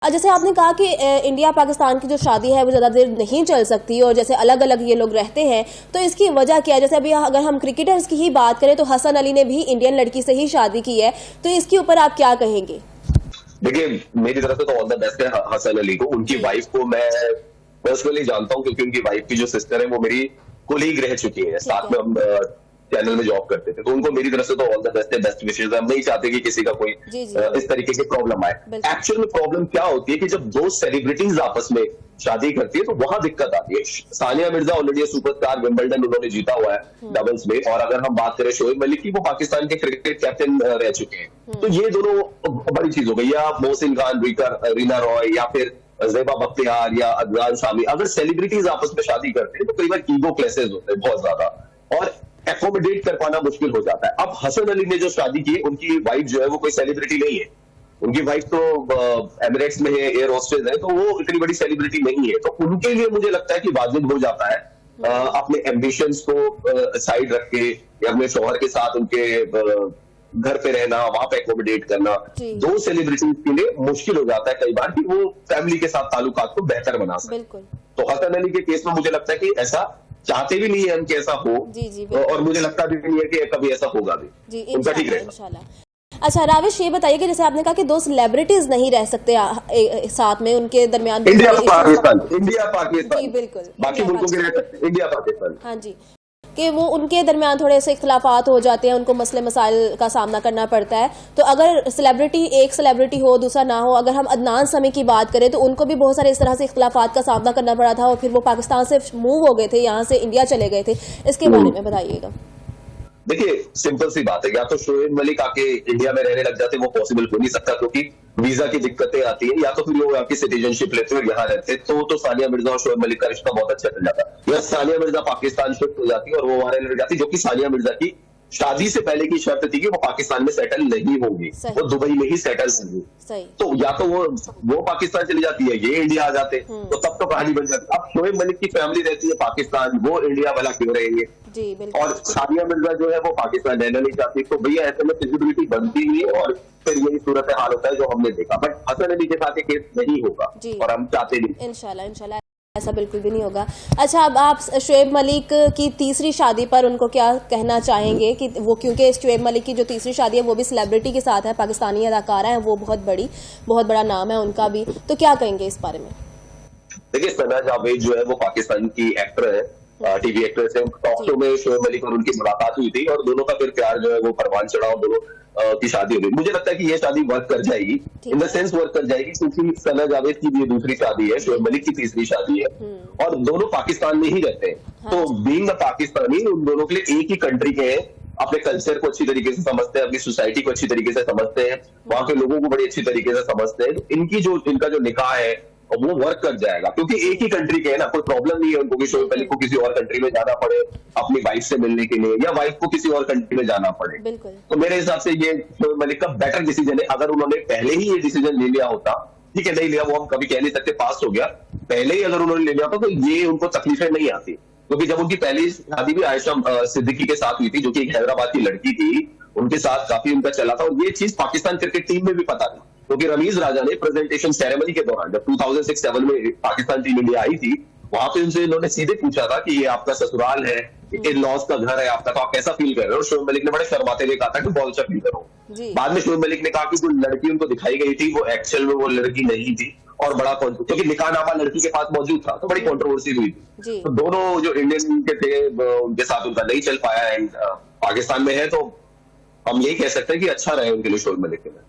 जैसे आपने कहा कि इंडिया पाकिस्तान की जो शादी है वो ज़्यादा देर नहीं चल सकती और जैसे अलग अलग ये लोग रहते हैं, तो इसकी वजह क्या है? जैसे अभी अगर हम क्रिकेटर्स की ही बात करें तो हसन अली ने भी इंडियन लड़की से ही शादी की है, तो इसके ऊपर आप क्या कहेंगे? देखिए, मेरी तरफ से तो ऑल द बेस्ट है हसन अली को। उनकी वाइफ को मैं पर्सनली जानता हूँ, क्योंकि उनकी वाइफ की जो सिस्टर है वो मेरी कोलीग रह चुकी है, साथ में हम चैनल में जॉब करते थे। तो उनको मेरी तरफ से तो ऑल द बेस्ट है, बेस्ट विशेष। हम नहीं चाहते कि किसी का कोई इस तरीके की प्रॉब्लम आए। एक्चुअल में प्रॉब्लम क्या होती है कि जब दो सेलिब्रिटीज आपस में शादी करती है तो वहां दिक्कत आती है। Sania Mirza already superstar, Wimbledon उन्होंने जीता हुआ है डबल्स में, और अगर हम बात करें शोएब मलिक की, वो पाकिस्तान के क्रिकेट कैप्टन रह चुके हैं। तो ये दोनों बड़ी चीज हो गई। या मोहसिन खान, रीना रॉय, या फिर ज़ेबा बख्तियार या अदनान सामी, अगर सेलिब्रिटीज आपस में शादी करते हैं तो कई बार ईगो क्लैशेस होते हैं बहुत ज्यादा, और एकोमोडेट कर पाना मुश्किल हो जाता है। अब हसन अली ने जो शादी की, उनकी वाइफ जो है वो कोई सेलिब्रिटी नहीं है। उनकी वाइफ तो एमिरेट्स में है, एयर होस्टेस है, तो वो इतनी बड़ी सेलिब्रिटी नहीं है। तो उनके लिए मुझे लगता है कि वाजिब हो जाता है अपने एम्बिशंस को साइड रख के, या अपने शौहर के साथ उनके घर पे रहना, वहां पे एकोमोडेट करना। दो सेलिब्रिटीज के लिए मुश्किल हो जाता है कई बार कि वो फैमिली के साथ ताल्लुकात को बेहतर बना सके। तो हसन अली के केस में मुझे लगता है कि ऐसा चाहते भी नहीं है हम कि ऐसा हो, और मुझे लगता भी नहीं है कि कभी ऐसा होगा भी। उनका ठीक रहेगा। अच्छा राविश, ये बताइए कि जैसे आपने कहा कि दो सेलिब्रिटीज नहीं रह सकते साथ में, उनके दरमियान इंडिया पाकिस्तान, इंडिया पाकिस्तान, जी बिल्कुल, बाकी मुल्कों के रह सकते, इंडिया पाकिस्तान। हाँ जी, कि वो उनके दरमियान थोड़े से इख्तलाफात हो जाते हैं, उनको मसले मसाइल का सामना करना पड़ता है। तो अगर सेलिब्रिटी, एक सेलिब्रिटी हो दूसरा ना हो, अगर हम अदनान समी की बात करें तो उनको भी बहुत सारे इस तरह से इख्तलाफात का सामना करना पड़ा था और फिर वो पाकिस्तान से मूव हो गए थे, यहाँ से इंडिया चले गए थे। इसके बारे में बताइएगा। देखिए, सिंपल सी बात है, या तो शोएब मलिक आके इंडिया में रहने लग जाते, वो पॉसिबल हो नहीं सकता क्योंकि वीजा की दिक्कतें आती है, या तो फिर वो आपकी सिटीजनशिप लेते हुए यहाँ रहते, तो सानिया मिर्जा और शोएब मलिक का रिश्ता बहुत अच्छा चल जाता। या सानिया मिर्जा पाकिस्तान शिफ्ट हो जाती और वो वहां रहने लग जाती, जो कि सानिया मिर्जा की शादी से पहले की शर्त थी कि वो पाकिस्तान में सेटल नहीं होंगी, वो दुबई में ही सेटल होंगी। तो या तो वो पाकिस्तान चली जाती है, ये इंडिया आ जाते, तो तब तो कहानी बन जाती। अब शोएब मलिक की फैमिली रहती है पाकिस्तान, वो इंडिया भला क्यों रहेंगे? और सानिया मिर्जा जो है वो पाकिस्तान रहना नहीं चाहती, तो भैया ऐसे में फिजिबिलिटी बनती नहीं है, और फिर यही सूरत हाल होता है जो हमने देखा। बट हसन अली के साथ ये केस नहीं होगा और हम चाहते नहीं। इंशाल्लाह ऐसा बिल्कुल भी नहीं होगा। अच्छा, अब आप शोएब मलिक की तीसरी शादी पर उनको क्या कहना चाहेंगे कि वो, क्योंकि शोएब मलिक की जो तीसरी शादी है वो भी सेलिब्रिटी के साथ है, पाकिस्तानी अदाकारा है, वो बहुत बड़ा नाम है उनका भी, तो क्या कहेंगे इस बारे में? देखिए, सना जावेद जो है वो पाकिस्तान की एक्टर है, टीवी एक्ट्रेस है। टॉक शो में शोएब मलिक और उनकी मुलाकात हुई थी, और दोनों का फिर प्यार जो है वो परवान चढ़ा, और दोनों की शादी हो गई। मुझे लगता है कि ये शादी वर्क कर जाएगी, इन द सेंस वर्क कर जाएगी क्योंकि सना जावेद की भी दूसरी शादी है, शोएब मलिक की तीसरी शादी है, और दोनों पाकिस्तान में ही रहते हैं। तो बीइंग अ पाकिस्तानी, उन दोनों के लिए एक ही कंट्री के हैं, अपने कल्चर को अच्छी तरीके से समझते हैं, अपनी सोसाइटी को अच्छी तरीके से समझते हैं, वहां के लोगों को बड़ी अच्छी तरीके से समझते हैं। तो इनका जो निकाह है वो वर्क कर जाएगा, क्योंकि एक ही कंट्री के है ना, कोई प्रॉब्लम नहीं है उनको कि शोएब मलिक को किसी और कंट्री में जाना पड़े अपनी वाइफ से मिलने के लिए, या वाइफ को किसी और कंट्री में जाना पड़े। तो मेरे हिसाब से ये शोएब मलिक का बेटर डिसीजन है। अगर उन्होंने पहले ही ये डिसीजन ले लिया होता, ठीक है, नहीं लिया वो हम कभी कह नहीं सकते, पास हो गया, पहले ही अगर उन्होंने ले लिया होता तो ये उनको तकलीफें नहीं आती। क्योंकि जब उनकी पहली शादी भी आयशा सिद्दीकी के साथ हुई थी, जो कि एक हैदराबाद की लड़की थी, उनके साथ काफी उनका चला था, और ये चीज पाकिस्तान क्रिकेट टीम में भी पता थी, क्योंकि रमीज राजा ने प्रेजेंटेशन सेरेमनी के दौरान जब 2006-7 में पाकिस्तान टीम इंडिया आई थी, वहां पे उनसे इन्होंने सीधे पूछा था कि ये आपका ससुराल है, इन लॉज का घर है आपका, तो आप कैसा फील कर रहे हो? शोएब मलिक ने बड़े शर्माते हुए कहा था कि बहुत अच्छा फील करो। बाद में शोएब मलिक ने कहा कि जो लड़की उनको दिखाई गई थी वो एक्चुअल में वो लड़की नहीं थी, और बड़ा क्योंकि निकाहनामा लड़की के पास मौजूद था, तो बड़ी कंट्रोवर्सी हुई थी। तो दोनों जो इंडियन के थे उनके साथ उनका नहीं चल पाया, एंड पाकिस्तान में है, तो हम यही कह सकते हैं कि अच्छा रहे उनके लिए शोएब मलिक के लिए।